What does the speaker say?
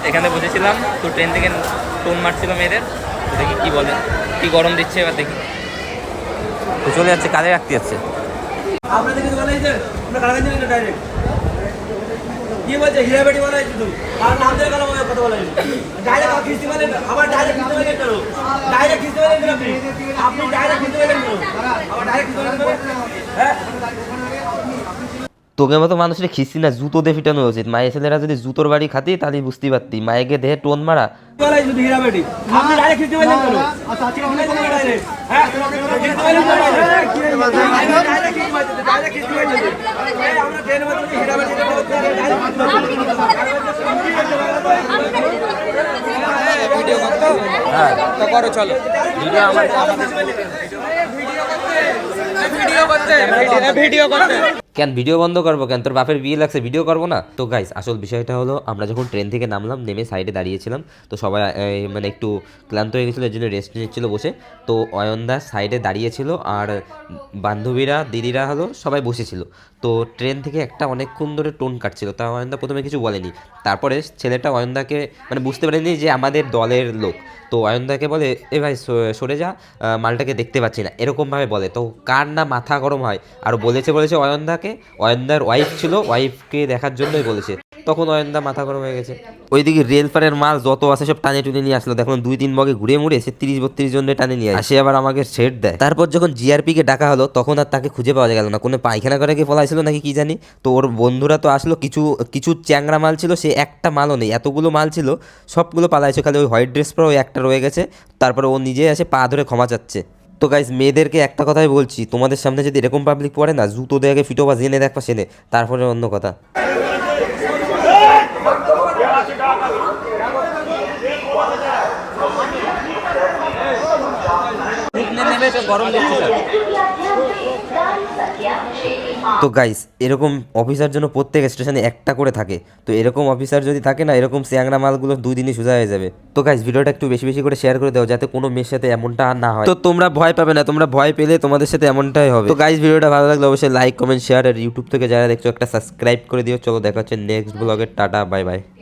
এখানে বসেছিলাম, তো ট্রেন থেকে টোন মারছিল মেয়েদের। তো দেখি কী বলে, কী গরম দিচ্ছে এবার দেখি। তো চলে যাচ্ছে, কাজে রাখতে যাচ্ছে। আপনাদেরকে বলা হয়েছে আমরা কারাগার থেকে ডাইরেক্ট কি বলছে হিরাবেটি বলা হয়েছে তুই আর নাম দিয়ে গেল কথা বলা হয়েছে ডাইরেক্ট খিস্তি বলেন আবার ডাইরেক্ট খিস্তি বলেন কেন ডাইরেক্ট খিস্তি বলেন কেন আপনি ডাইরেক্ট খিস্তি বলেন কেন আবার ডাইরেক্ট খিস্তি বলেন হ্যাঁ তোকে মতো মানুষের খিস্তি না, জুতো দিয়ে ফিটানো উচিত। মায়ের ছেলেরা যদি জুতোর বাড়ি খাতি তাহলে বুঝতেই পারতি। মায়েকে দেহে টোন মারা। বলা হয়েছে তুই হিরাবেটি আপনি ডাইরেক্ট খিস্তি বলেন কেন আচ্ছা আজকে অনেক বড় ডাইরেক্ট হ্যাঁ খিস্তি বলেন ডাইরেক্ট খিস্তি বলেন আমরা ট্রেনের মধ্যে হিরাবেটি ভিডিও করতে, হ্যাঁ তো করো, চলো ভিডিও ভিডিও করতে। কেন ভিডিও বন্ধ করবো কেন? তোর বাপের বিয়ে লাগছে, ভিডিও করবো না? তো গাইস, আসল বিষয়টা হলো আমরা যখন ট্রেন থেকে নামলাম, নেমে সাইডে দাঁড়িয়েছিলাম, তো সবাই মানে একটু ক্লান্ত হয়ে গেছিলো, এর জন্য রেস্ট নিচ্ছিল বসে। তো অয়নদা সাইডে দাঁড়িয়েছিল আর বান্ধবীরা দিদিরা হলো সবাই বসেছিল। তো ট্রেন থেকে একটা অনেকক্ষণ ধরে টোন কাটছিল, তা অয়নদা প্রথমে কিছু বলেনি। তারপরে ছেলেটা অয়নদাকে মানে বুঝতে পারেনি যে আমাদের দলের লোক। তো অয়নদাকে বলে, এ ভাই সরে যা, মালটাকে দেখতে পাচ্ছি না, এরকমভাবে বলে। তো কার না মাথা গরম হয়, আর বলেছে অয়নদাকে, অয়নদার ওয়াইফ ছিল, ওয়াইফকে দেখার জন্যই বলেছে। তখন অয়নদা মাথা গরম হয়ে গেছে। ওইদিকে রেলফারের মাল যত আছে সব টানে টুনে নিয়ে আসলো। দেখুন 2-3 বগে ঘুরে মুড়ে সে 30-32 জনের টানে নিয়ে আসে, আবার আমাকে সেট দেয়। তারপর যখন জিআরপিকে ডাকা হলো তখন আর তাকে খুঁজে পাওয়া গেল না, কোনো পায়খানা করে কি পলাইছিল নাকি কি জানি। তো ওর বন্ধুরা তো আসলো, কিছু কিছু চ্যাংরা মাল ছিল, সে একটা মালও নেই, এতগুলো মাল ছিল সবগুলো পালাইছে, খালি ওই হোয়াইট ড্রেস পরে ওই একটা রয়ে গেছে। তারপরে ও নিজে আসে পা ধরে ক্ষমা চাচ্ছে। তো গাইজ, মেয়েদেরকে একটা কথাই বলছি, তোমাদের সামনে যদি এরকম পাবলিক পড়ে না, জুতো দিয়ে ফিটো বা জেনে দেখবা সেনে, তারপরে অন্য কথা। গরম দিচ্ছে। তো গাইস, এরকম অফিসার জন্য প্রত্যেক স্টেশনে একটা করে থাকে। তো এরকম অফিসার যদি থাকে না, এরকম স্যাংরা মালগুলো 2 দিনই সোজা হয়ে যাবে। তো গাইস, ভিডিওটা একটু বেশি বেশি করে শেয়ার করে দাও, যাতে কোনো মেয়ের সাথে এমনটা আর না হয়। তো তোমরা ভয় পাবে না, তোমরা ভয় পেলে তোমাদের সাথে এমনটাই হবে। তো গাইস, ভিডিওটা ভালো লাগলে অবশ্যই লাইক কমেন্ট শেয়ার, আর ইউটিউব থেকে যারা দেখছো একটা সাবস্ক্রাইব করে দিও। চলো দেখা হচ্ছে নেক্সট ব্লগে, টাটা বাই বাই।